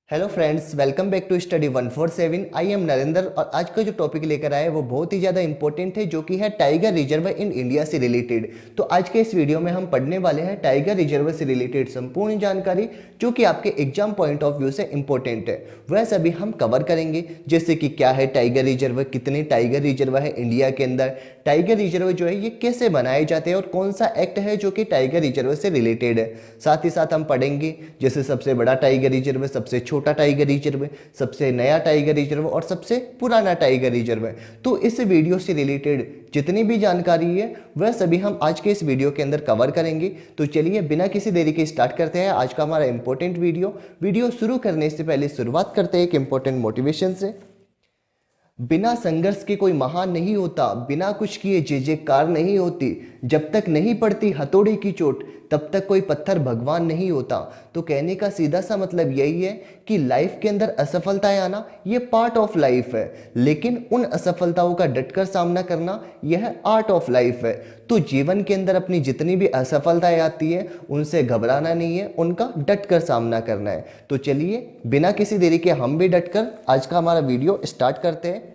Hello friends, welcome back to study 147। I am Narendra और आज का जो टॉपिक लेकर आए वो बहुत ही ज़्यादा इंपॉर्टेंट है, जो कि है टाइगर रिजर्व इन इंडिया से रिलेटेड। तो आज के इस वीडियो में हम पढ़ने वाले हैं टाइगर रिजर्व से रिलेटेड संपूर्ण जानकारी, जो कि आपके एग्जाम पॉइंट ऑफ व्यू से इंपॉर्टेंट है। वह सभी हम कवर करेंगे, जैसे कि क्या है टाइगर रिजर्व, कितने टाइगर रिजर्व है इंडिया के अंदर, टाइगर रिजर्व जो है ये कैसे बनाए जाते हैं और कौन सा एक्ट है जो कि टाइगर रिजर्व से रिलेटेड है। साथ ही साथ हम पढ़ेंगे जैसे सबसे बड़ा टाइगर रिजर्व, सबसे छोटा टाइगर रिजर्व, सबसे नया टाइगर रिजर्व और सबसे पुराना टाइगर रिजर्व। तो इस वीडियो से रिलेटेड जितनी भी जानकारी है वह सभी हम आज के इस वीडियो के अंदर कवर करेंगे। तो चलिए बिना किसी देरी के स्टार्ट करते हैं आज का हमारा इंपॉर्टेंट वीडियो शुरू करने से पहले शुरुआत करते हैं एक इंपॉर्टेंट मोटिवेशन से। बिना संघर्ष के कोई महान नहीं होता, बिना कुछ किए जय जयकार नहीं होती, जब तक नहीं पड़ती हथौड़े की चोट तब तक कोई पत्थर भगवान नहीं होता। तो कहने का सीधा सा मतलब यही है कि लाइफ के अंदर असफलताएं आना ये पार्ट ऑफ लाइफ है, लेकिन उन असफलताओं का डटकर सामना करना यह आर्ट ऑफ लाइफ है। तो जीवन के अंदर अपनी जितनी भी असफलताएं आती है उनसे घबराना नहीं है, उनका डटकर सामना करना है। तो चलिए बिना किसी देरी के हम भी डटकर आज का हमारा वीडियो स्टार्ट करते हैं।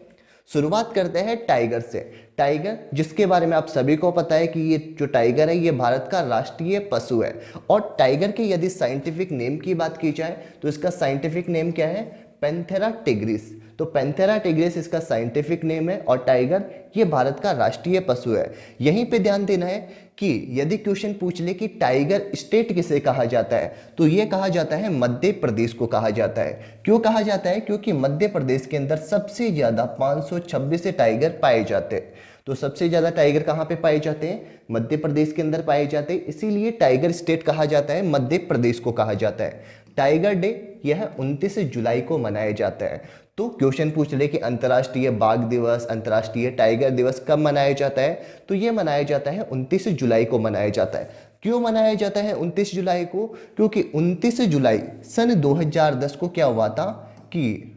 शुरुआत करते हैं टाइगर से। टाइगर, जिसके बारे में आप सभी को पता है कि ये जो टाइगर है ये भारत का राष्ट्रीय पशु है। और टाइगर के यदि साइंटिफिक नेम की बात की जाए तो इसका साइंटिफिक नेम क्या है? Panthera tigris. तो पैंथेरा टिग्रिस इसका साइंटिफिक नेम है और टाइगर ये भारत का राष्ट्रीय पशु है। यहीं पे ध्यान देना है कि यदि क्वेश्चन पूछ ले कि टाइगर स्टेट किसे कहा जाता है तो ये कहा जाता है मध्य प्रदेश को कहा जाता है। क्यों कहा जाता है? क्योंकि मध्य प्रदेश के अंदर सबसे ज्यादा 526 से टाइगर पाए जाते हैं। तो सबसे ज्यादा टाइगर कहाँ पे पाए जाते हैं? मध्य प्रदेश के अंदर पाए जाते हैं, इसीलिए टाइगर स्टेट कहा जाता है, मध्य प्रदेश को कहा जाता है। टाइगर डे यह 29 जुलाई को मनाया जाता है। तो क्वेश्चन पूछ ले कि अंतर्राष्ट्रीय बाघ दिवस, अंतर्राष्ट्रीय टाइगर दिवस कब मनाया जाता है, तो यह मनाया जाता है 29 जुलाई को मनाया जाता है। क्यों मनाया जाता है 29 जुलाई को? क्योंकि 29 जुलाई सन 2010 को क्या हुआ था कि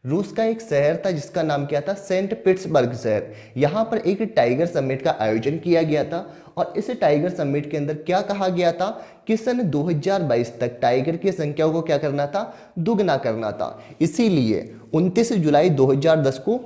रूस का एक शहर था जिसका नाम क्या था? सेंट पीटर्सबर्ग शहर। यहां पर एक टाइगर समिट का आयोजन किया गया था और इस टाइगर समिट के अंदर क्या कहा गया था कि सन 2022 तक टाइगर की संख्या को क्या करना था? दुगना करना था। इसीलिए 29 जुलाई 2010 को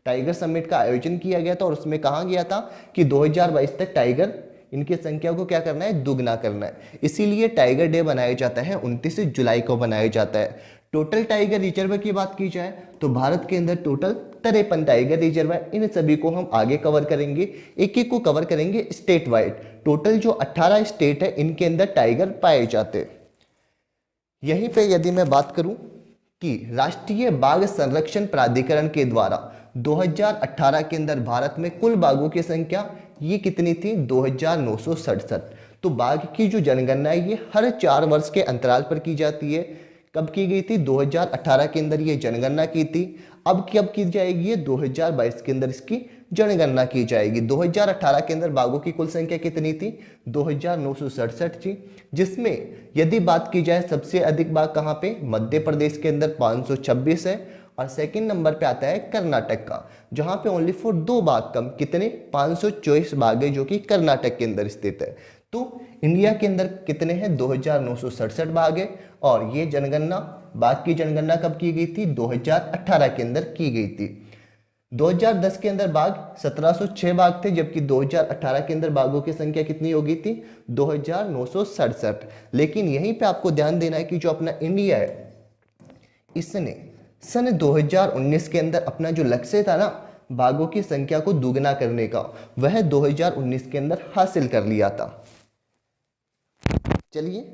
टाइगर समिट का आयोजन किया गया था और उसमें कहा गया था कि 2022 तक टाइगर इनकी संख्या को क्या करना है? दुगना करना है। इसीलिए टाइगर डे बनाया जाता है, 29 जुलाई को बनाया जाता है। टोटल टाइगर रिजर्व की बात की जाए तो भारत के अंदर टोटल 53 टाइगर रिजर्व है। इन सभी को हम आगे कवर करेंगे, एक एक को कवर करेंगे स्टेट वाइड। टोटल जो 18 स्टेट है इनके अंदर टाइगर पाए जाते हैं। यहीं पे यदि मैं बात करूं कि राष्ट्रीय बाघ संरक्षण प्राधिकरण के द्वारा 2018 के अंदर भारत में कुल बाघों की संख्या ये कितनी थी? 2967। तो बाघ की जो जनगणना है ये हर 4 वर्ष के अंतराल पर की जाती है। कब की गई थी? 2018 के अंदर ये जनगणना की थी। अब कब की जाएगी? ये 2022 के अंदर इसकी जनगणना की जाएगी। 2018 के अंदर बाघों की कुल संख्या कितनी थी? 2967 थी, जिसमें यदि बात की जाए सबसे अधिक बाघ कहाँ पे? मध्य प्रदेश के अंदर 526 है और सेकंड नंबर पे आता है कर्नाटक का, जहां पे ओनली फॉर 2 बाघ कम, कितने? 524 बाघ है जो कि कर्नाटक के अंदर स्थित है। तो इंडिया के अंदर कितने हैं? 2967 बाघ है और ये जनगणना, बाघ की जनगणना कब की गई थी? 2018 के अंदर की गई थी। 2010 के अंदर बाघ 1706 बाघ थे, जबकि 2018 के अंदर बाघों की संख्या कितनी हो गई थी? 2967। लेकिन यहीं पे आपको ध्यान देना है कि जो अपना इंडिया है इसने सन 2019 के अंदर अपना जो लक्ष्य था ना बाघों की संख्या को दुगना करने का, वह 2019 के अंदर हासिल कर लिया था। चलिए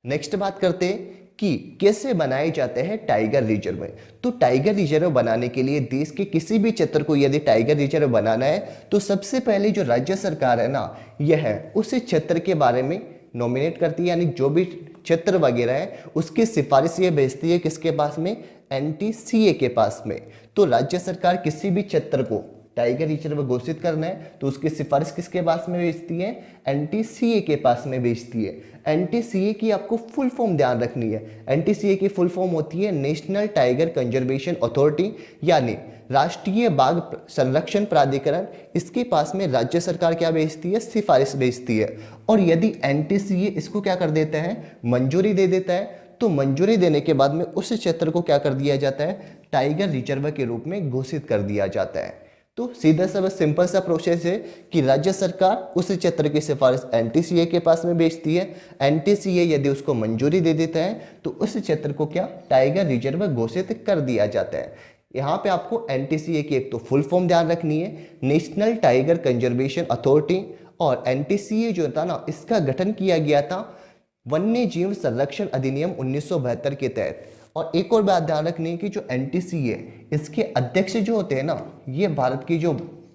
नेक्स्ट बात करते हैं कि कैसे बनाए जाते हैं टाइगर रिजर्व। तो टाइगर रिजर्व बनाने के लिए देश के किसी भी क्षेत्र को यदि टाइगर रिजर्व बनाना है तो सबसे पहले जो राज्य सरकार है ना यह उस क्षेत्र के बारे में नॉमिनेट करती है, यानी जो भी क्षेत्र वगैरह है उसकी सिफारिश ये भेजती है किसके पास में? एनटीसीए के पास में। तो राज्य सरकार किसी भी क्षेत्र को टाइगर रिजर्व घोषित करना है तो उसकी सिफारिश किसके पास में भेजती है? एनटीसीए के पास में भेजती है। एनटीसीए की आपको फुल फॉर्म ध्यान रखनी है। एनटीसीए की फुल फॉर्म होती है नेशनल टाइगर कंजर्वेशन अथॉरिटी, यानी राष्ट्रीय बाघ संरक्षण प्राधिकरण। इसके पास में राज्य सरकार क्या भेजती है? सिफारिश भेजती है। और यदि एनटीसीए इसको क्या कर देता है? मंजूरी दे देता है तो मंजूरी देने के बाद में उस क्षेत्र को क्या कर दिया जाता है, टाइगर रिजर्व के रूप में घोषित कर दिया जाता है। तो सीधा सा बस सिंपल सा प्रोसेस है कि राज्य सरकार उस क्षेत्र की सिफारिश एनटीसीए के पास में भेजती है। एनटीसीए यदि उसको मंजूरी दे देता है तो उस क्षेत्र को क्या, टाइगर रिजर्व घोषित कर दिया जाता है। यहाँ पे आपको एनटीसीए की एक तो फुल फॉर्म ध्यान रखनी है, नेशनल टाइगर कंजर्वेशन अथॉरिटी। और एनटीसीए जो था ना, इसका गठन किया गया था वन्य जीव संरक्षण अधिनियम 1972 के तहत। और एक और बात ध्यान रखनी है कि जो एनटीसीए, इसके अध्यक्ष जो होते हैं ना, ये भारत के जो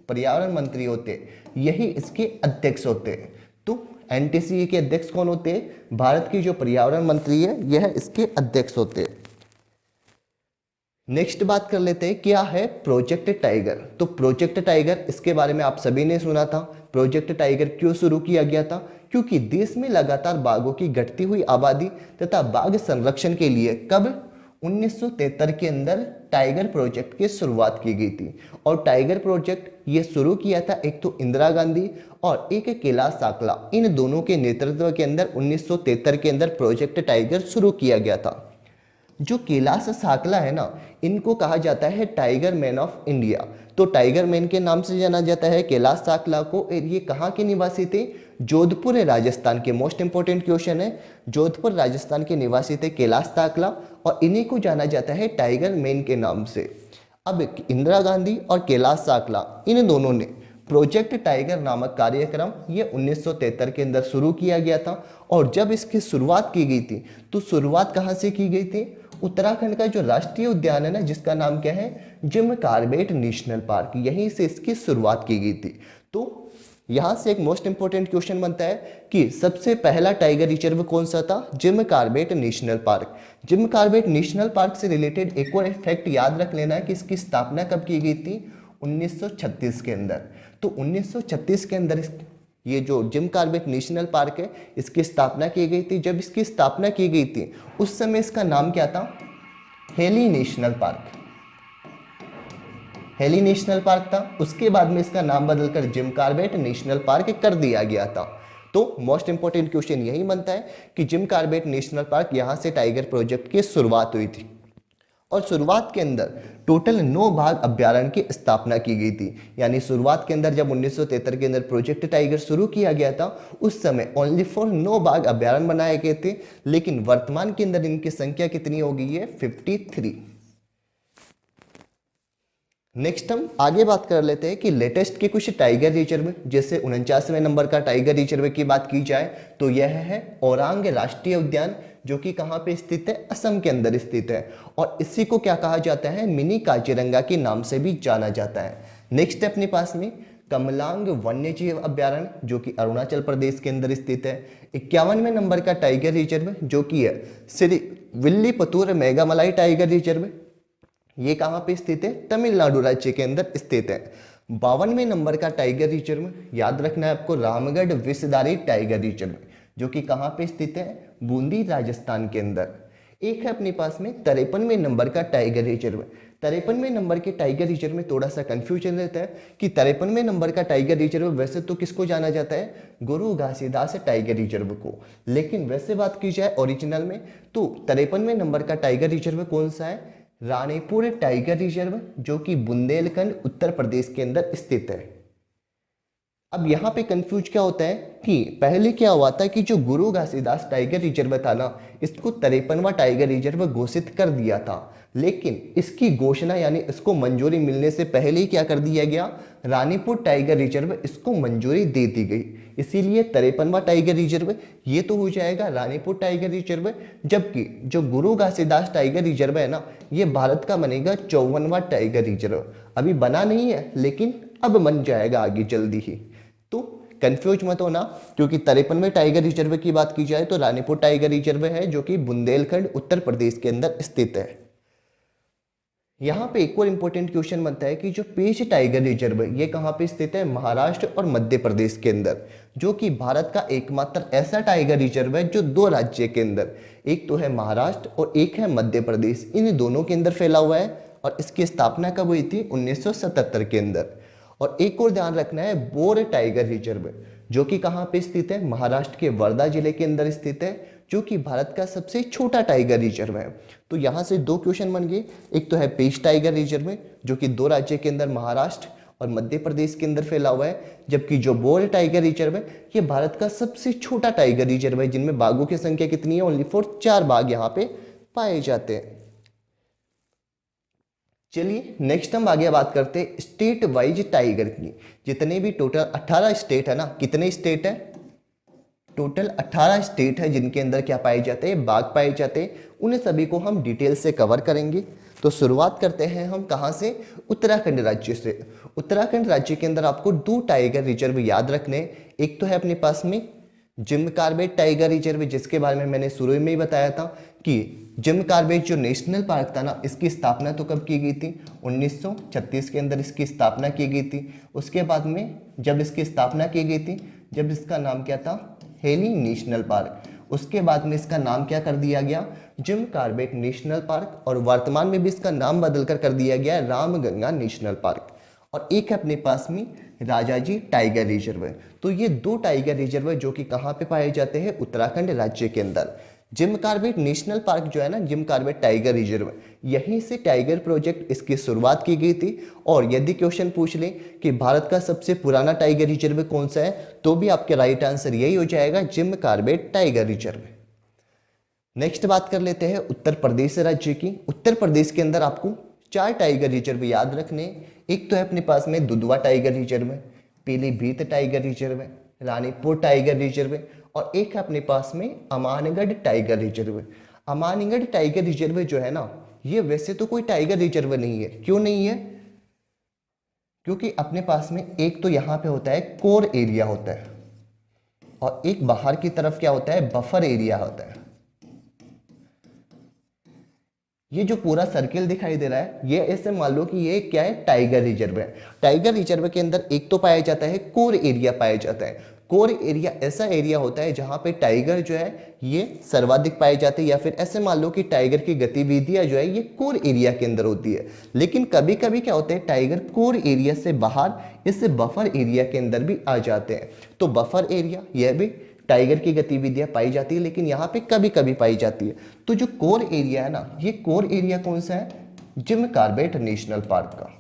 पर्यावरण मंत्री होते हैं, यही इसके अध्यक्ष होते हैं। तो एनटीसीए के अध्यक्ष कौन होते हैं, भारत के जो पर्यावरण मंत्री है, यह इसके अध्यक्ष होते हैं। नेक्स्ट बात कर लेते हैं, क्या है प्रोजेक्ट टाइगर। तो प्रोजेक्ट टाइगर, इसके बारे में आप सभी ने सुना था। प्रोजेक्ट टाइगर क्यों शुरू किया गया था, क्योंकि देश में लगातार बाघों की घटती हुई आबादी तथा बाघ संरक्षण के लिए कब 1973 के अंदर टाइगर प्रोजेक्ट की शुरुआत की गई थी। और टाइगर प्रोजेक्ट ये शुरू किया था एक तो इंदिरा गांधी और एक कैलाश साकला, इन दोनों के नेतृत्व के अंदर 1973 के अंदर प्रोजेक्ट टाइगर शुरू किया गया था। जो कैलाश साकला है ना, इनको कहा जाता है टाइगर मैन ऑफ इंडिया। तो टाइगर मैन के नाम से जाना जाता है कैलाश साकला को। ये कहाँ के निवासी थे, जोधपुर राजस्थान के। मोस्ट इंपोर्टेंट क्वेश्चन है, जोधपुर राजस्थान के निवासी थे कैलाश साकला, और इन्हीं को जाना जाता है टाइगर मैन के नाम से। अब इंदिरा गांधी और कैलाश साकला, इन दोनों ने प्रोजेक्ट टाइगर नामक कार्यक्रम ये 1973 के अंदर शुरू किया गया था। और जब इसकी शुरुआत की गई थी, तो शुरुआत कहाँ से की गई थी, उत्तराखंड का जो राष्ट्रीय उद्यान है ना, जिसका नाम क्या है, जिम कॉर्बेट नेशनल पार्क, यहीं से इसकी शुरुआत की गई थी। तो यहां से एक मोस्ट इंपोर्टेंट क्वेश्चन बनता है कि सबसे पहला टाइगर रिजर्व कौन सा था, Jim Corbett national park. Jim Corbett national park से रिलेटेड एक और फैक्ट याद रख लेना है कि इसकी स्थापना कब की गई थी, 1936 के अंदर। तो 1936 के अंदर ये जो जिम कॉर्बेट नेशनल पार्क है, इसकी स्थापना की गई थी। जब इसकी स्थापना की गई थी, उस समय इसका नाम क्या था, heli national park. Heli national park था। उसके बाद में इसका नाम बदलकर जिम कॉर्बेट नेशनल पार्क कर दिया गया था। तो मोस्ट इंपोर्टेंट क्वेश्चन यही बनता है कि जिम कॉर्बेट नेशनल पार्क, यहां से टाइगर प्रोजेक्ट की शुरुआत हुई थी। और शुरुआत के अंदर टोटल 9 बाघ अभ्यारण्य की स्थापना की गई थी। यानी शुरुआत के अंदर जब 1973 के अंदर प्रोजेक्ट टाइगर शुरू किया गया था, उस समय ओनली फॉर 9 बाघ अभ्यारण्य बनाए गए थे। लेकिन वर्तमान के अंदर इनकी संख्या कितनी हो गई है, 53। नेक्स्ट हम आगे बात कर लेते हैं कि लेटेस्ट के कुछ टाइगर रिजर्व, जैसे 49वें नंबर का टाइगर रिजर्व की बात की जाए तो यह है ओरांग राष्ट्रीय उद्यान, जो कि कहाँ पे स्थित है, असम के अंदर स्थित है। और इसी को क्या कहा जाता है, मिनी काजीरंगा के नाम से भी जाना जाता है। नेक्स्ट है अपने पास में कमलांग वन्य जीव अभ्यारण्य, जो कि अरुणाचल प्रदेश के अंदर स्थित है। 51वें नंबर का टाइगर रिजर्व जो कि है श्री विल्लीपुतूर मेघामलाई टाइगर रिजर्व, ये कहाँ पे स्थित है, तमिलनाडु राज्य के अंदर स्थित है। 52वें नंबर का टाइगर रिजर्व याद रखना है आपको, रामगढ़ विषधारी टाइगर रिजर्व, जो कि कहाँ पे स्थित है, बूंदी राजस्थान के अंदर। एक है अपने पास में 53वें नंबर का टाइगर रिजर्व। 53वें नंबर के टाइगर रिजर्व में थोड़ा सा कंफ्यूजन रहता है कि 53वें नंबर का टाइगर रिजर्व वैसे तो किसको जाना जाता है, गुरु घासीदास टाइगर रिजर्व को। लेकिन वैसे बात की जाए ओरिजिनल में, तो 53वें नंबर का टाइगर रिजर्व कौन सा है, रानीपुर टाइगर रिजर्व, जो कि बुंदेलखंड उत्तर प्रदेश के अंदर स्थित है। अब यहाँ पे कंफ्यूज क्या होता है कि पहले क्या हुआ था कि जो गुरु घासीदास टाइगर रिजर्व था ना, इसको 53वां टाइगर रिजर्व घोषित कर दिया था। लेकिन इसकी घोषणा यानी इसको मंजूरी मिलने से पहले ही क्या कर दिया गया, रानीपुर टाइगर रिजर्व इसको मंजूरी दे दी गई। इसीलिए 53वां टाइगर रिजर्व ये तो हो जाएगा रानीपुर टाइगर रिजर्व, जबकि जो गुरु घासीदास टाइगर रिजर्व है ना, ये भारत का बनेगा 54वां टाइगर रिजर्व। अभी बना नहीं है, लेकिन अब बन जाएगा आगे जल्दी ही। तो कंफ्यूज मत होना, क्योंकि 53वें टाइगर रिजर्व की बात की जाए तो रानीपुर टाइगर रिजर्व है, जो कि बुंदेलखंड उत्तर प्रदेश के अंदर स्थित है। यहाँ पे एक और इंपॉर्टेंट क्वेश्चन बनता है कि जो पेंच टाइगर रिजर्व ये कहाँ पे स्थित है, महाराष्ट्र और मध्य प्रदेश के अंदर, जो कि भारत का एकमात्र ऐसा टाइगर रिजर्व है जो 2 राज्य के अंदर, एक तो है महाराष्ट्र और एक है मध्य प्रदेश, इन दोनों के अंदर फैला हुआ है। और इसकी स्थापना कब हुई थी, 1977 के अंदर। और एक और ध्यान रखना है, बोर टाइगर रिजर्व, जो कि कहाँ पे स्थित है, महाराष्ट्र के वर्धा जिले के अंदर स्थित है, जो कि भारत का सबसे छोटा टाइगर रिजर्व है। तो यहाँ से दो क्वेश्चन बन गए, एक तो है पेंच टाइगर रिजर्व जो कि दो राज्य के अंदर महाराष्ट्र और मध्य प्रदेश के अंदर फैला हुआ है, जबकि जो बोर टाइगर रिजर्व है ये भारत का सबसे छोटा टाइगर रिजर्व है, जिनमें बाघों की संख्या कितनी है, ओनली फॉर 4 बाघ यहाँ पे पाए जाते हैं। चलिए नेक्स्ट हम आगे बात करते हैं स्टेट वाइज टाइगर की। जितने भी टोटल 18 स्टेट है ना, कितने स्टेट है, टोटल 18 स्टेट है जिनके अंदर क्या पाए जाते हैं, बाघ पाए जाते हैं। उन्हें सभी को हम डिटेल से कवर करेंगे। तो शुरुआत करते हैं हम कहाँ से, उत्तराखंड राज्य से। उत्तराखंड राज्य के अंदर आपको 2 टाइगर रिजर्व याद रखने हैं। एक तो है अपने पास में जिम कॉर्बेट टाइगर रिजर्व, जिसके बारे में मैंने शुरू में ही बताया था कि जिम कॉर्बेट जो नेशनल पार्क था ना, इसकी स्थापना तो कब की गई थी, 1936 के अंदर इसकी स्थापना की गई थी। उसके बाद में जब इसकी स्थापना की गई थी, जब इसका नाम क्या था, हेली नेशनल पार्क, उसके बाद में इसका नाम क्या कर दिया गया, जिम कॉर्बेट नेशनल पार्क, और वर्तमान में भी इसका नाम बदलकर कर दिया गया है रामगंगा नेशनल पार्क। और एक है अपने पास में राजाजी टाइगर रिजर्व है। तो ये 2 टाइगर रिजर्व है जो कि कहाँ पे पाए जाते हैं, उत्तराखंड राज्य के अंदर। जिम कॉर्बेट नेशनल पार्क जो है ना, जिम कॉर्बेट टाइगर रिजर्व, यहीं से टाइगर प्रोजेक्ट इसकी शुरुआत की गई थी। और यदि क्वेश्चन पूछ ले कि भारत का सबसे पुराना टाइगर रिजर्व कौन सा है, तो भी आपके राइट आंसर यही हो जाएगा, Jim Corbett tiger reserve. Next बात कर लेते हैं उत्तर प्रदेश राज्य की। उत्तर प्रदेश के अंदर आपको 4 टाइगर रिजर्व याद रखने। एक तो है अपने पास में Dudhwa tiger reserve, Pilibhit tiger reserve, Ranipur tiger reserve, और एक है अपने पास में Amangarh tiger reserve. Amangarh tiger reserve जो है ना, ये वैसे तो कोई टाइगर रिजर्व नहीं है। क्यों नहीं है, क्योंकि अपने पास में एक तो यहाँ पे होता है कोर एरिया होता है, और एक बाहर की तरफ क्या होता है, बफर एरिया होता है। ये जो पूरा सर्किल दिखाई दे रहा है, ये ऐसे मान लो कि ये क्या है, टाइगर रिजर्व है। टाइगर रिजर्व के अंदर एक तो पाया जाता है कोर एरिया पाया जाता है। कोर एरिया ऐसा एरिया होता है जहां पे टाइगर जो है ये सर्वाधिक पाए जाते हैं, या फिर ऐसे मान लो कि टाइगर की गतिविधियां जो है ये कोर एरिया के अंदर होती है। लेकिन कभी कभी क्या होता है, टाइगर कोर एरिया से बाहर इस बफर एरिया के अंदर भी आ जाते हैं। तो बफर एरिया यह भी टाइगर की गतिविधियां पाई जाती है, लेकिन यहाँ पे कभी कभी पाई जाती है। तो जो कोर एरिया है ना, ये कोर एरिया कौन सा है, जिम कॉर्बेट नेशनल पार्क का।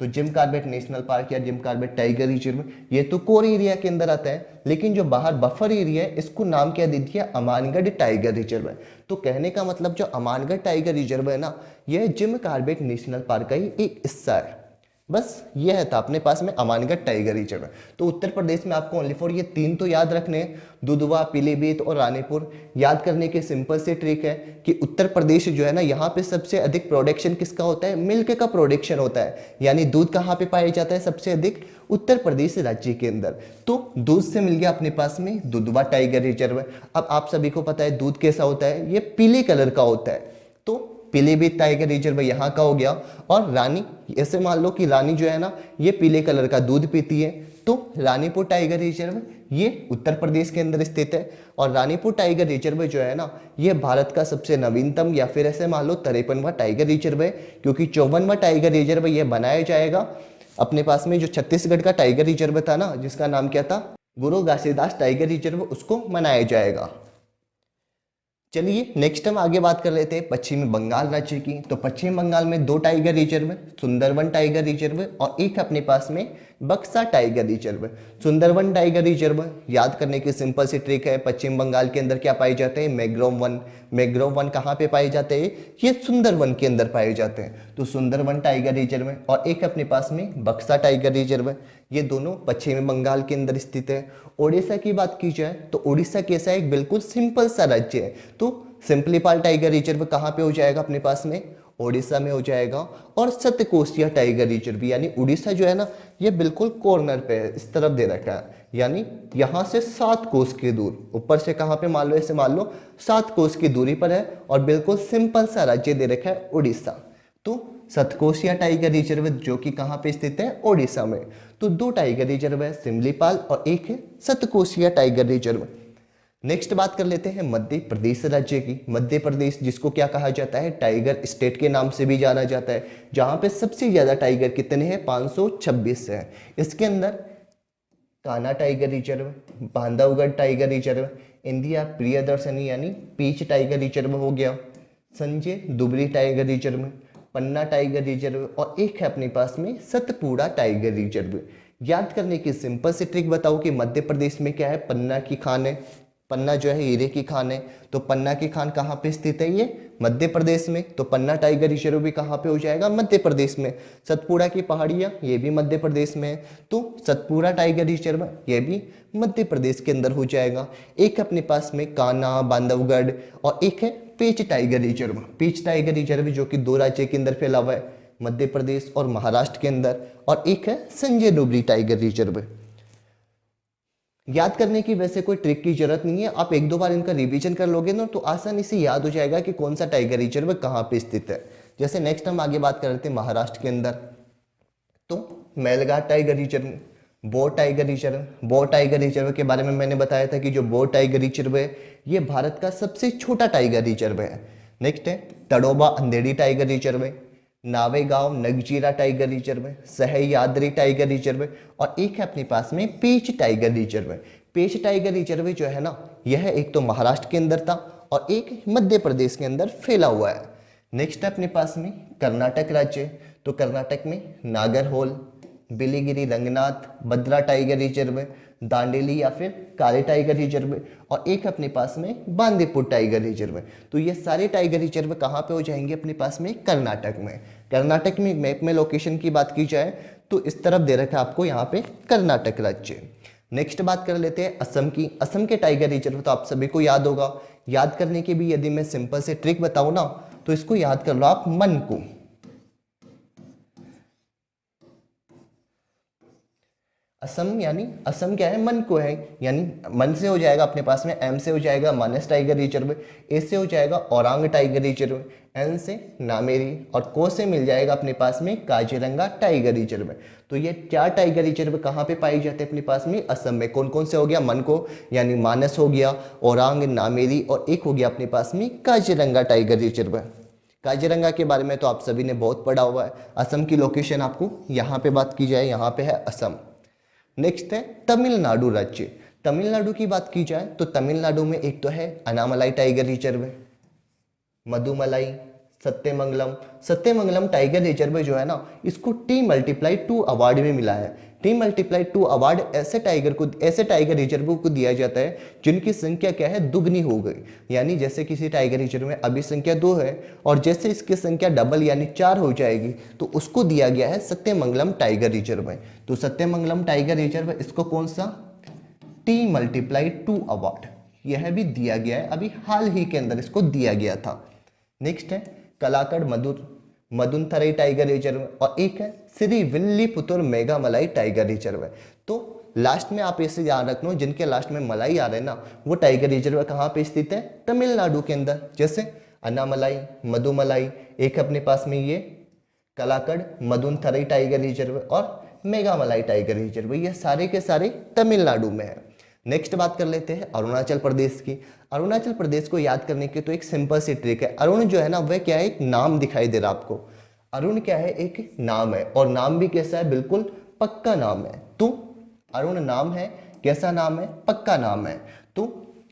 तो जिम कॉर्बेट नेशनल पार्क या जिम कॉर्बेट टाइगर रिजर्व, ये तो कोर एरिया के अंदर आता है, लेकिन जो बाहर बफर एरिया है इसको नाम क्या दे दिया, अमानगढ़ टाइगर रिजर्व है। तो कहने का मतलब जो अमानगढ़ टाइगर रिजर्व है ना, यह जिम कॉर्बेट नेशनल पार्क का ही एक हिस्सा है। बस ये है था अपने पास में अमानगढ़ टाइगर रिजर्व। तो उत्तर प्रदेश में आपको ओनली फॉर ये 3 तो याद रखने हैं, दुधवा, पीलीभीत और रानीपुर। याद करने के सिंपल से ट्रिक है कि उत्तर प्रदेश जो है ना, यहाँ पे सबसे अधिक प्रोडक्शन किसका होता है, मिल्क का प्रोडक्शन होता है। यानी दूध कहाँ पे पाया जाता है सबसे अधिक, उत्तर प्रदेश राज्य के अंदर। तो दूध से मिल गया अपने पास में दुधवा टाइगर रिजर्व। अब आप सभी को पता है दूध कैसा होता है, ये पीले कलर का होता है। तो पीलीभीत टाइगर रिजर्व यहाँ का हो गया। और रानी, ऐसे मान लो कि रानी जो है ना, ये पीले कलर का दूध पीती है, तो रानीपुर टाइगर रिजर्व ये उत्तर प्रदेश के अंदर स्थित है। और रानीपुर टाइगर रिजर्व जो है ना, ये भारत का सबसे नवीनतम या फिर ऐसे मान लो 53वां टाइगर रिजर्व है, क्योंकि 54वां टाइगर रिजर्व ये बनाया जाएगा। अपने पास में जो छत्तीसगढ़ का टाइगर रिजर्व था ना, जिसका नाम क्या था, गुरु घासीदास टाइगर रिजर्व, उसको मनाया जाएगा। चलिए नेक्स्ट हम आगे बात कर लेते हैं पश्चिमी बंगाल राज्य की। तो पश्चिम बंगाल में 2 tiger reserve, Sundarban tiger reserve और एक अपने पास में Buxa tiger reserve. Sundarban tiger reserve याद करने की सिंपल सी ट्रिक है, पश्चिम बंगाल के अंदर क्या पाए जाते हैं, मैंग्रोव वन। मैंग्रोव वन कहाँ पे पाए जाते हैं, ये सुंदरवन के अंदर पाए जाते हैं। तो सुंदरवन टाइगर रिजर्व और एक अपने पास में बक्सा टाइगर रिजर्व, ये दोनों पश्चिमी बंगाल के अंदर स्थित है। ओडिशा की बात की जाए तो ओडिशा कैसा है, एक बिल्कुल सिंपल सा राज्य है। तो सिंपलीपाल टाइगर रिजर्व कहाँ पे हो जाएगा, अपने पास में ओडिशा में हो जाएगा। और सतकोशिया टाइगर रिजर्व, यानी उड़ीसा जो है ना, ये बिल्कुल कॉर्नर पे है, इस तरफ दे रखा है। यानी यहाँ से 7 कोस की दूर, ऊपर से कहाँ पे मान लो, ऐसे मान लो 7 कोस की दूरी पर है, और बिल्कुल सिंपल सा राज्य दे रखा है उड़ीसा। तो सतकोशिया टाइगर रिजर्व जो कि कहाँ पे स्थित है, ओडिशा में। तो 2 टाइगर रिजर्व है, सिमलीपाल और एक है सतकोशिया टाइगर रिजर्व। नेक्स्ट बात कर लेते हैं मध्य प्रदेश राज्य की। मध्य प्रदेश जिसको क्या कहा जाता है, टाइगर स्टेट के नाम से भी जाना जाता है, जहां पे सबसे ज्यादा टाइगर कितने हैं, 526 है। इसके अंदर Kanha tiger reserve, Bandhavgarh tiger reserve, India Priyadarshini यानी पीच टाइगर रिजर्व हो गया, संजय दुबरी टाइगर रिजर्व, पन्ना टाइगर रिजर्व और एक है अपने पास में सतपुड़ा टाइगर रिजर्व। याद करने की सिंपल सी ट्रिक बताओ कि मध्य प्रदेश में क्या है, पन्ना की खान है, पन्ना जो है हीरे की खान है, तो पन्ना की खान कहाँ पे स्थित है, ये मध्य प्रदेश में, तो पन्ना टाइगर रिजर्व भी कहाँ पे हो जाएगा, मध्य प्रदेश में। सतपुड़ा की पहाड़ियाँ ये भी मध्य प्रदेश में है, तो सतपुड़ा टाइगर रिजर्व ये भी मध्य प्रदेश के अंदर हो जाएगा। एक अपने पास में कान्हा, बांधवगढ़ और एक है Pench tiger reserve. Pench tiger reserve जो कि 2 राज्य के अंदर फैला हुआ है, मध्य प्रदेश और महाराष्ट्र के अंदर, और एक है संजय डोबरी टाइगर रिजर्व। याद करने की वैसे कोई ट्रिक की जरूरत नहीं है, आप 1-2 बार इनका रिवीजन कर लोगे ना तो आसानी से याद हो जाएगा कि कौन सा टाइगर रिजर्व कहाँ पे स्थित है। जैसे नेक्स्ट हम आगे बात कर रहे थे महाराष्ट्र के अंदर, तो Melghat tiger reserve, bore tiger reserve. Bore tiger reserve के बारे में मैंने बताया था कि जो बोर टाइगर रिजर्व है ये भारत का सबसे छोटा टाइगर रिजर्व है। नेक्स्ट है तड़ोबा अंधेरी टाइगर रिजर्व है, नावेगांव नगजीरा टाइगर रिजर्व है, सह्याद्री टाइगर रिजर्व है और एक है अपने पास में पीच टाइगर रिजर्व है। पीच टाइगर रिजर्व जो है ना, यह एक तो महाराष्ट्र के अंदर था और एक मध्य प्रदेश के अंदर फैला हुआ है। नेक्स्ट है अपने पास में कर्नाटक राज्य, तो कर्नाटक में नागरहोल, बिलीगिरी रंगनाथ, भद्रा टाइगर रिजर्व, दांडेली या फिर काले टाइगर रिजर्व और एक अपने पास में बांदीपुर टाइगर रिजर्व। तो ये सारे टाइगर रिजर्व कहाँ पे हो जाएंगे, अपने पास में कर्नाटक में। कर्नाटक में मैप में लोकेशन की बात की जाए तो इस तरफ दे रखा है आपको यहाँ पे कर्नाटक राज्य। नेक्स्ट बात कर लेते हैं असम की। असम के टाइगर रिजर्व तो आप सभी को याद होगा। याद करने की भी यदि मैं सिंपल से ट्रिक बताऊं ना तो इसको याद कर लो आप मन को। असम यानी असम क्या है, मन को है, यानी मन से हो जाएगा अपने पास में, एम से हो जाएगा मानस टाइगर रिजर्व, ए से हो जाएगा औरांग टाइगर रिजर्व, एन से नामेरी और को से मिल जाएगा अपने पास में काजीरंगा टाइगर रिजर्व। तो ये 4 टाइगर रिजर्व कहाँ पे पाई जाते हैं अपने पास में, असम में। कौन कौन से हो गया, मन को यानी मानस हो गया, औरांग, नामेरी और एक हो गया अपने पास में काजीरंगा टाइगर रिजर्व। काजीरंगा के बारे में तो आप सभी ने बहुत पढ़ा हुआ है। असम की लोकेशन आपको यहाँ पे बात की जाए, यहाँ पे है असम। नेक्स्ट है तमिलनाडु राज्य। तमिलनाडु की बात की जाए तो तमिलनाडु में एक तो है Anamalai tiger reserve, Mudumalai, Sathyamangalam. Sathyamangalam tiger reserve जो है ना, इसको T+2 अवार्ड में मिला है। T+2 अवार्ड ऐसे टाइगर रिजर्व को दिया जाता है जिनकी संख्या क्या है, दुगनी हो गई। यानी जैसे किसी टाइगर रिजर्व में अभी संख्या 2 है और जैसे इसकी संख्या डबल यानी 4 हो जाएगी तो उसको दिया गया है सत्यमंगलम टाइगर रिजर्व में। तो सत्यमंगलम टाइगर रिजर्व इसको कौन सा, T+2 अवार्ड यह भी दिया गया है, अभी हाल ही के अंदर इसको दिया गया था। नेक्स्ट है कलाकड़ मदुनथरई टाइगर रिजर्व और एक है श्री विल्लीपुतुर मेघामलाई टाइगर रिजर्व। तो लास्ट में आप इसे ध्यान रखना, जिनके लास्ट में मलाई आ रहे हैं ना वो टाइगर रिजर्व कहाँ पे स्थित है, तमिलनाडु के अंदर। जैसे अन्नामलाई, मधुमलाई, एक अपने पास में ये कलाकड़ मदुनथरई टाइगर रिजर्व और मेघामलाई टाइगर रिजर्व, ये सारे के सारे तमिलनाडु में है। नेक्स्ट बात कर लेते हैं अरुणाचल प्रदेश की। अरुणाचल प्रदेश को याद करने की तो एक सिंपल सी ट्रिक है। अरुण जो है ना वह क्या है, एक नाम दिखाई दे रहा आपको। अरुण क्या है, एक नाम है और नाम भी कैसा है, बिल्कुल पक्का नाम है। तो अरुण नाम है, कैसा नाम है, पक्का नाम है। तो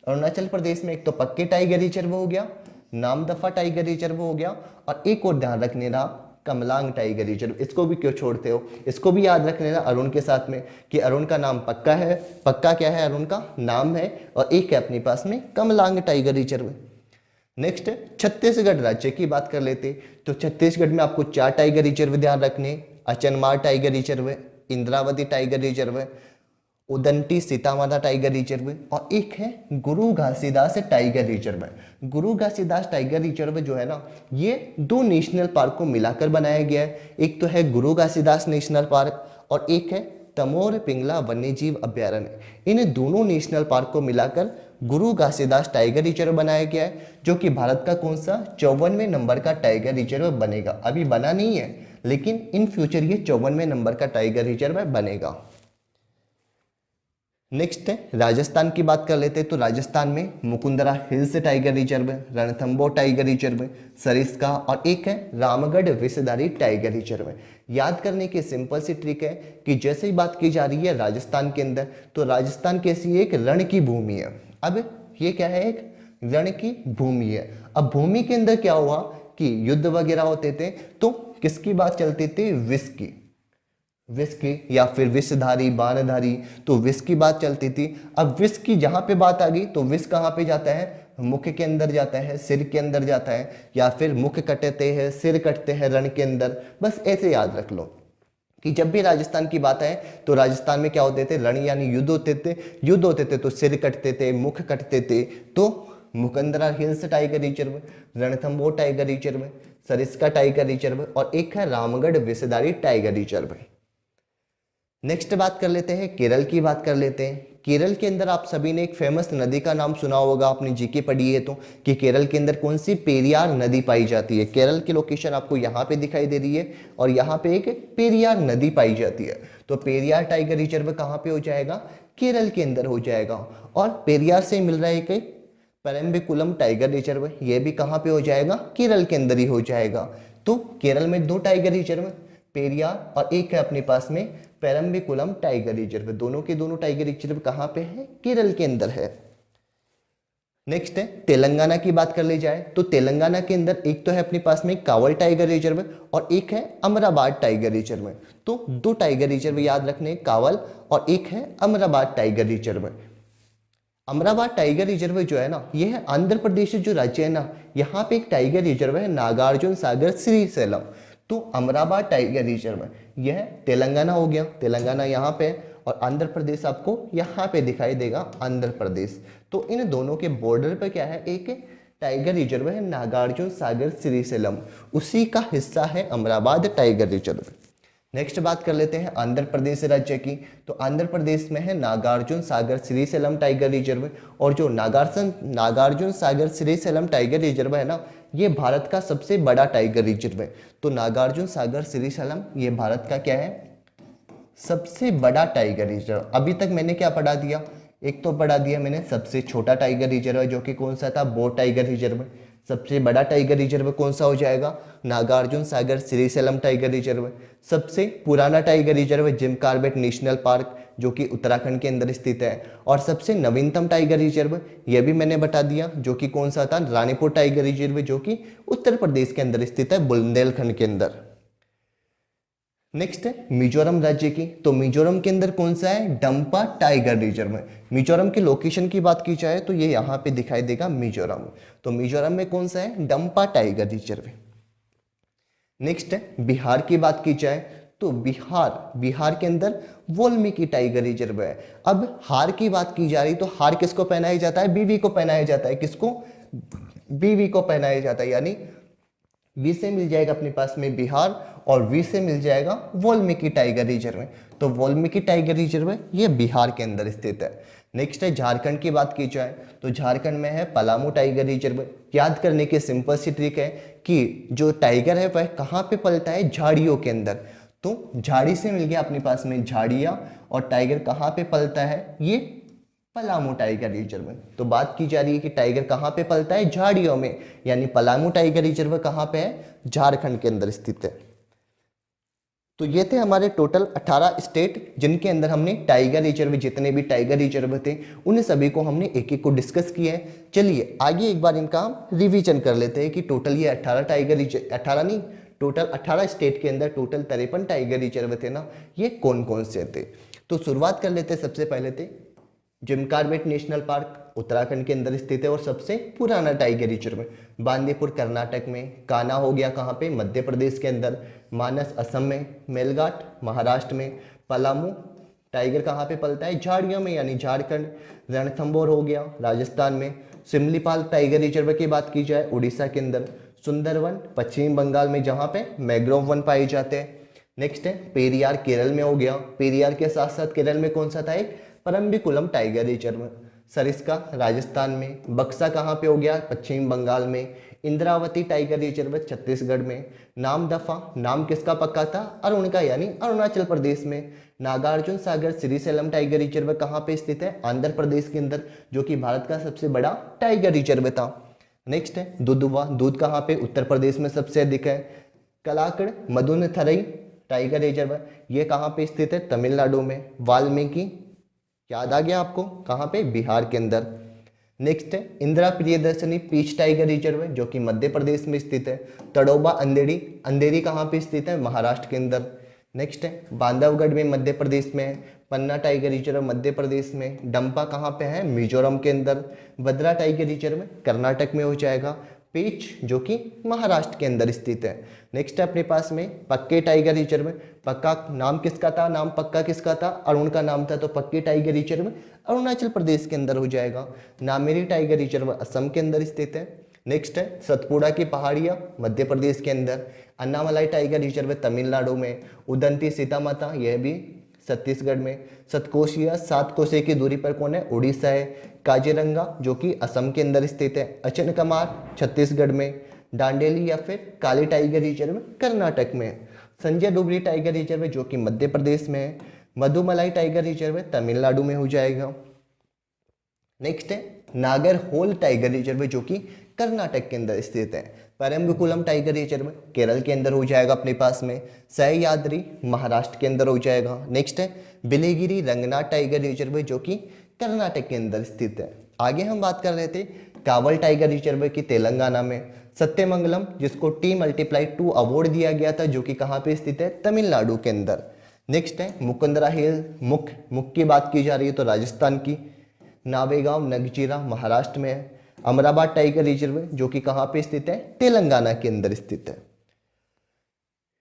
अरुणाचल प्रदेश में एक तो पक्के टाइगर रिजर्व हो गया, नामदफा टाइगर रिजर्व हो गया और एक और ध्यान रखने ना कमलांग टाइगर रिजर्व। इसको भी क्यों छोड़ते हो, इसको भी याद रख लेना अरुण के साथ में कि अरुण का नाम पक्का है। पक्का क्या है, अरुण का नाम है और एक है अपने पास में Kamalang tiger reserve. Next Chhattisgarh राज्य की बात कर लेते तो छत्तीसगढ़ में आपको 4 टाइगर रिजर्व ध्यान रखने, Achanakmar tiger reserve, Indravati tiger reserve, Udanti Sitamata tiger reserve और एक है गुरु घासीदास टाइगर रिजर्व। गुरु घासीदास टाइगर रिजर्व जो है ना, ये 2 नेशनल पार्क को मिलाकर बनाया गया है। एक तो है गुरु घासीदास नेशनल पार्क और एक है तमोर पिंगला वन्यजीव अभ्यारण्य। इन दोनों नेशनल पार्क को मिलाकर गुरु घासीदास टाइगर रिजर्व बनाया गया है, जो कि भारत का कौन सा 54वें नंबर का टाइगर रिजर्व बनेगा। अभी बना नहीं है लेकिन इन फ्यूचर ये 54वें नंबर का टाइगर रिजर्व बनेगा। नेक्स्ट है राजस्थान की बात कर लेते हैं। तो राजस्थान में मुकुंदरा हिल्स टाइगर रिजर्व है, रणथंबोर टाइगर रिजर्व है, सरिस्का और एक है रामगढ़ विषधारी टाइगर रिजर्व है। याद करने की सिंपल सी ट्रिक है कि जैसे ही बात की जा रही है राजस्थान के अंदर, तो राजस्थान कैसी एक रण की भूमि है। अब ये क्या है, एक रण की भूमि है। अब भूमि के अंदर क्या हुआ कि युद्ध वगैरह होते थे, तो किसकी बात चलती थी, विष की, विष की या फिर विषधारी बाणधारी, तो विष की बात चलती थी। अब विष की जहां पे बात आ गई, तो विष कहाँ पे जाता है, मुख के अंदर जाता है, सिर के अंदर जाता है, या फिर मुख कटते हैं, सिर कटते हैं रण के अंदर। बस ऐसे याद रख लो कि जब भी राजस्थान की बात आए तो राजस्थान में क्या होते थे, रण यानी युद्ध होते थे। युद्ध होते थे तो सिर कटते थे, मुख कटते थे। तो Mukundra hills tiger reserve, Ranthambore tiger reserve, Sariska tiger reserve और एक है Ramgarh Vishdhari tiger reserve. Next बात कर लेते हैं, केरल की बात कर लेते हैं। केरल के अंदर आप सभी ने एक फेमस नदी का नाम सुना होगा, आपने जीके पढ़ी है तो, कि केरल के अंदर कौन सी पेरियार नदी पाई जाती है। केरल की लोकेशन आपको यहाँ पे दिखाई दे रही है और यहाँ पे एक पेरियार नदी पाई जाती है। तो पेरियार टाइगर रिजर्व कहाँ पे हो जाएगा, केरल के अंदर हो जाएगा। और पेरियार से मिल रहा है एक परम्बिकुलम टाइगर रिजर्व, ये भी कहाँ पे हो जाएगा, केरल के अंदर ही हो जाएगा। तो केरल में दो टाइगर रिजर्व, पेरियार और एक है अपने पास में पेरम्बिकुलम टाइगर रिजर्व। दोनों के दोनों टाइगर रिजर्व कहाँ पे है, केरल के अंदर है। नेक्स्ट है तेलंगाना की बात कर ली जाए तो तेलंगाना के अंदर एक तो है अपने पास में कावल टाइगर रिजर्व और एक है अमराबाद टाइगर रिजर्व। तो दो टाइगर रिजर्व याद रखने, कावल और एक है Amrabad tiger reserve. Amrabad tiger reserve जो है ना, ये है आंध्र प्रदेश जो राज्य है ना, यहाँ पे एक टाइगर रिजर्व है नागार्जुन सागर श्रीशैलम। तो अमराबाद टाइगर रिजर्व यह तेलंगाना हो गया, तेलंगाना यहाँ पे, और आंध्र प्रदेश आपको यहाँ पे दिखाई देगा, आंध्र प्रदेश। तो इन दोनों के बॉर्डर पे क्या है, एक टाइगर रिजर्व है नागार्जुन सागर श्रीशैलम, उसी का हिस्सा है अमराबाद टाइगर रिजर्व। नेक्स्ट बात कर लेते हैं आंध्र प्रदेश राज्य की। तो आंध्र प्रदेश में है नागार्जुन सागर श्रीशैलम टाइगर रिजर्व। और जो नागार्जुन सागर श्रीशैलम टाइगर रिजर्व है ना, ये भारत का सबसे बड़ा टाइगर रिजर्व है। तो नागार्जुन सागर श्रीशैलम ये भारत का क्या है, सबसे बड़ा टाइगर रिजर्व। अभी तक मैंने क्या पढ़ा दिया, एक तो पढ़ा दिया मैंने सबसे छोटा टाइगर रिजर्व है जो कि कौन सा था, बोर टाइगर रिजर्व। सबसे बड़ा टाइगर रिजर्व कौन सा हो जाएगा, नागार्जुन सागर श्रीशैलम टाइगर रिजर्व। सबसे पुराना tiger reserve Jim Corbett national park जो कि उत्तराखंड के अंदर स्थित है। और सबसे नवीनतम टाइगर रिजर्व यह भी मैंने बता दिया जो कि कौन सा था, रानीपुर टाइगर रिजर्व जो कि उत्तर प्रदेश के अंदर स्थित है, बुंदेलखंड के अंदर। नेक्स्ट है मिजोरम राज्य की। तो मिजोरम के अंदर कौन सा है, डंपा टाइगर रिजर्व। मिजोरम के लोकेशन की बात की जाए तो ये यहाँ पे दिखाई देगा मिजोरम। तो मिजोरम में कौन सा है, डंपा टाइगर रिजर्व। नेक्स्ट है बिहार की बात की जाए तो बिहार के अंदर वाल्मीकि टाइगर रिजर्व है। अब हार की बात की जा रही तो हार किसको पहनाया जाता है, बीवी को पहनाया जाता है। किसको, बीवी को पहनाया जाता है। यानी वी से मिल जाएगा अपने पास में बिहार और वी से मिल जाएगा वाल्मीकि टाइगर रिजर्व। तो वाल्मीकि टाइगर रिजर्व ये बिहार के अंदर स्थित है। नेक्स्ट है झारखंड की बात की जाए तो झारखंड में है पलामू टाइगर रिजर्व। याद करने की सिंपल सी ट्रिक है कि जो टाइगर है वह कहाँ पे पलता है, झाड़ियों के अंदर। तो झाड़ी से मिल गया अपने पास में झाड़ियाँ, और टाइगर कहाँ पे पलता है, ये पलामू टाइगर रिजर्व। तो बात की जा रही है कि टाइगर कहाँ पे पलता है, झाड़ियों में, यानी पलामू टाइगर रिजर्व कहाँ पे है, झारखंड के अंदर स्थित है। तो ये थे हमारे टोटल 18 स्टेट जिनके अंदर हमने टाइगर रिजर्व, जितने भी टाइगर रिजर्व थे उन सभी को हमने एक एक को डिस्कस किया है। चलिए आगे एक बार इनका हम रिवीजन कर लेते हैं कि टोटल ये 18 टाइगर रिजर्व, 18 नहीं, टोटल 18 स्टेट के अंदर टोटल 53 टाइगर रिजर्व थे ना, ये कौन कौन से थे। तो शुरुआत कर लेते हैं, सबसे पहले थे Jim Corbett national park Uttarakhand के अंदर स्थित है और सबसे पुराना टाइगर रिजर्व। बांदीपुर कर्नाटक में, कान्हा हो गया कहाँ पे, मध्य प्रदेश के अंदर, मानस असम में, मेलघाट महाराष्ट्र में, पलामू टाइगर कहाँ पे पलता है, झाड़ियों में यानी झारखंड, रणथंबोर हो गया राजस्थान में, सिमलीपाल टाइगर रिजर्व की बात की जाए उड़ीसा के अंदर, सुंदरवन पश्चिम बंगाल में जहाँ पे मैग्रोव वन पाए जाते हैं। नेक्स्ट है पेरियार केरल में हो गया, पेरियार के साथ साथ केरल में कौन सा था, एक परम्बिकुलम टाइगर रिजर्व। सरिस्का राजस्थान में, बक्सा कहाँ पे हो गया, पश्चिम बंगाल में, इंद्रावती टाइगर रिजर्व छत्तीसगढ़ में। नामदफा नाम किसका पक्का था? अरुण का, यानी अरुणाचल प्रदेश में। नागार्जुन सागर श्रीशैलम टाइगर रिजर्व कहाँ पे स्थित है? आंध्र प्रदेश के अंदर, जो कि भारत का सबसे बड़ा टाइगर रिजर्व था। नेक्स्ट है दुधवा, दूध कहाँ पे? उत्तर प्रदेश में सबसे अधिक है। कलाकड़ मदुनथरई टाइगर रिजर्व, ये कहाँ पे स्थित है? तमिलनाडु में। वाल्मीकि, याद आ गया आपको, कहाँ पे? बिहार के अंदर। नेक्स्ट है इंदिरा प्रियदर्शनी पीच टाइगर रिजर्व, जो कि मध्य प्रदेश में स्थित है। तड़ोबा अंधेरी, अंधेरी कहाँ पे स्थित है? महाराष्ट्र के अंदर। नेक्स्ट है बांधवगढ़ में मध्य प्रदेश में है। पन्ना टाइगर रिजर्व मध्य प्रदेश में। डंपा कहाँ पे है? मिजोरम के अंदर। भद्रा टाइगर रिजर्व कर्नाटक में हो जाएगा। पीच जो कि महाराष्ट्र के अंदर स्थित है। नेक्स्ट है अपने पास में पक्के टाइगर रिजर्व। पक्का नाम किसका था? नाम पक्का किसका था? अरुण का नाम था, तो पक्के टाइगर रिजर्व अरुणाचल प्रदेश के अंदर हो जाएगा। नामेरी टाइगर रिजर्व असम के अंदर स्थित है। नेक्स्ट है सतपुड़ा की पहाड़ियाँ मध्य प्रदेश के अंदर। अन्नामलाई टाइगर रिजर्व तमिलनाडु में। उदंती सीता माता, यह भी छत्तीसगढ़ में। सतकोशिया 7 कोसे की दूरी पर कौन है? उड़ीसा है। काजीरंगा जो कि असम के अंदर स्थित है। अचनकमार छत्तीसगढ़ में। डांडेली या फिर काली टाइगर रिजर्व कर्नाटक में। संजय डुबरी टाइगर रिजर्व जो कि मध्य प्रदेश में है। मधुमलाई टाइगर रिजर्व तमिलनाडु में हो जाएगा। नेक्स्ट है नागर होल टाइगर रिजर्व जो कि कर्नाटक के अंदर स्थित है। परम्बिकुलम टाइगर रिजर्व केरल के अंदर हो जाएगा अपने पास में। सह्याद्री महाराष्ट्र के अंदर हो जाएगा। नेक्स्ट है बिलीगिरी रंगनाथ टाइगर रिजर्व जो कि कर्नाटक के अंदर स्थित है। आगे हम बात कर रहे थे कावल टाइगर रिजर्व की तेलंगाना में। सत्यमंगलम जिसको T+2 अवार्ड दिया गया था, जो कि कहाँ पे स्थित है? तमिलनाडु के अंदर। नेक्स्ट है मुकुंदरा हिल, मुख की बात की जा रही है तो राजस्थान की। नावेगांव नगजीरा महाराष्ट्र में है। अमराबाद टाइगर रिजर्व जो कि कहाँ पे स्थित है? तेलंगाना के अंदर स्थित है।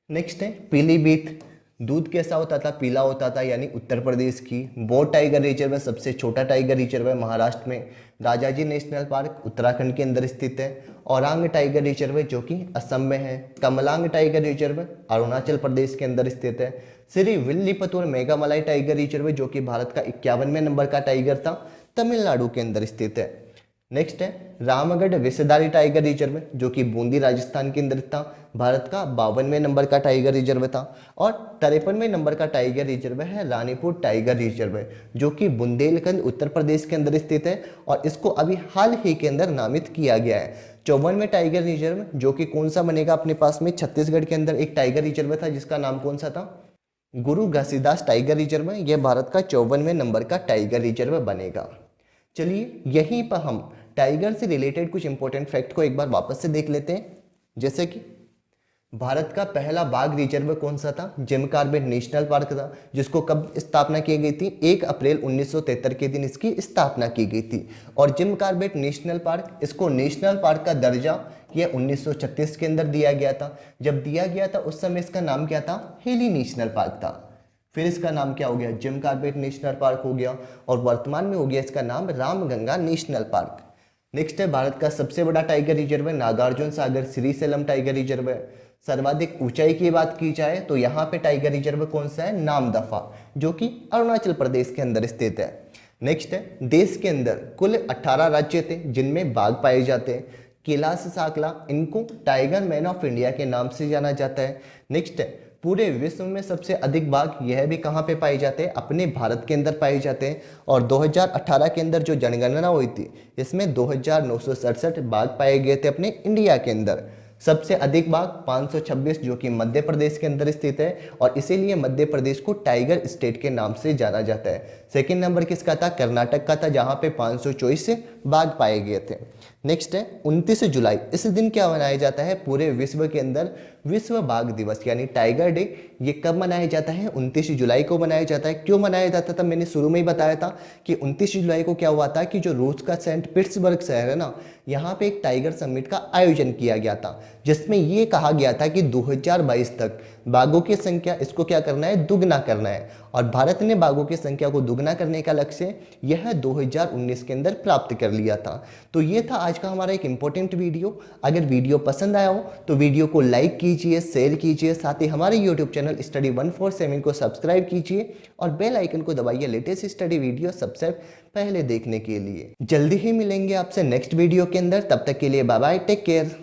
नेक्स्ट है पीलीभीत, दूध कैसा होता था? पीला होता था, यानी उत्तर प्रदेश की। बोर टाइगर रिजर्व सबसे छोटा टाइगर रिजर्व है महाराष्ट्र में। राजाजी नेशनल पार्क उत्तराखंड के अंदर स्थित है। औरांग टाइगर रिजर्व जो कि असम में है। कमलांग टाइगर रिजर्व अरुणाचल प्रदेश के अंदर स्थित है। श्री विल्लीपुतूर मेघामलाई टाइगर रिजर्व जो कि भारत का 51वें नंबर का टाइगर था, तमिलनाडु के अंदर स्थित है। नेक्स्ट है रामगढ़ विषधारी टाइगर रिजर्व जो कि बूंदी राजस्थान के अंदर था, भारत का 52वें नंबर का टाइगर रिजर्व था। और 53वें नंबर का टाइगर रिजर्व है रानीपुर टाइगर रिजर्व जो कि बुंदेलखंड उत्तर प्रदेश के अंदर स्थित है, और इसको अभी हाल ही के अंदर नामित किया गया है। 54वें टाइगर रिजर्व जो कि कौन सा बनेगा अपने पास में? छत्तीसगढ़ के अंदर एक टाइगर रिजर्व था जिसका नाम कौन सा था? गुरु घासीदास टाइगर रिजर्व। यह भारत का 54वें नंबर का टाइगर रिजर्व बनेगा। चलिए यहीं पर हम टाइगर से रिलेटेड कुछ इंपॉर्टेंट फैक्ट को एक बार वापस से देख लेते हैं। जैसे कि भारत का पहला बाघ रिजर्व कौन सा था? जिम कॉर्बेट नेशनल पार्क था, जिसको कब स्थापना की गई थी? 1 अप्रैल 1973 के दिन इसकी स्थापना की गई थी। और जिम कॉर्बेट नेशनल पार्क, इसको नेशनल पार्क का दर्जा यह 1936 के अंदर दिया गया था। जब दिया गया था उस समय इसका नाम क्या था? हिली नेशनल पार्क था। फिर इसका नाम क्या हो गया? जिम कॉर्बेट नेशनल पार्क हो गया, और वर्तमान में हो गया इसका नाम रामगंगा नेशनल पार्क। नेक्स्ट है भारत का सबसे बड़ा टाइगर रिजर्व है नागार्जुन सागर श्रीशैलम टाइगर रिजर्व है। सर्वाधिक ऊंचाई की बात की जाए तो यहाँ पे टाइगर रिजर्व कौन सा है? नामदफा जो कि अरुणाचल प्रदेश के अंदर स्थित है। नेक्स्ट है देश के अंदर कुल 18 राज्य थे जिनमें बाघ पाए जाते हैं। कैलाश साकला इनको टाइगर मैन ऑफ इंडिया के नाम से जाना जाता है। नेक्स्ट है पूरे विश्व में सबसे अधिक बाघ यह भी कहाँ पे पाए जाते हैं? अपने भारत के अंदर पाए जाते हैं। और 2018 के अंदर जो जनगणना हुई थी इसमें 2967 बाघ पाए गए थे अपने इंडिया के अंदर। सबसे अधिक बाघ 526 जो कि मध्य प्रदेश के अंदर स्थित है, और इसीलिए मध्य प्रदेश को टाइगर स्टेट के नाम से जाना जाता है। सेकंड नंबर किसका था? कर्नाटक का था, जहां पे 524 बाघ पाए गए थे। नेक्स्ट है 29 जुलाई, इस दिन क्या मनाया जाता है पूरे विश्व के अंदर? विश्व बाघ दिवस यानी टाइगर डे। ये कब मनाया जाता है? 29 जुलाई को मनाया जाता है। क्यों मनाया जाता था? मैंने शुरू में ही बताया था कि 29 जुलाई को क्या हुआ था कि जो रूस का सेंट पीटर्सबर्ग शहर है ना, यहाँ पे एक टाइगर समिट का आयोजन किया गया था, जिसमें ये कहा गया था कि 2022 तक बाघों की संख्या इसको क्या करना है? दुगना करना है। और भारत ने बाघों की संख्या को दुगना करने का लक्ष्य यह 2019 के अंदर प्राप्त कर लिया था। तो ये था आज का हमारा एक इंपॉर्टेंट वीडियो। अगर वीडियो पसंद आया हो तो वीडियो को लाइक कीजिए, शेयर कीजिए, साथ ही हमारे यूट्यूब चैनल स्टडी 147 को सब्सक्राइब कीजिए और बेल आइकन को दबाइए लेटेस्ट स्टडी वीडियो सबसे पहले देखने के लिए। जल्दी ही मिलेंगे आपसे नेक्स्ट वीडियो के अंदर, तब तक के लिए बाय बाय, टेक केयर।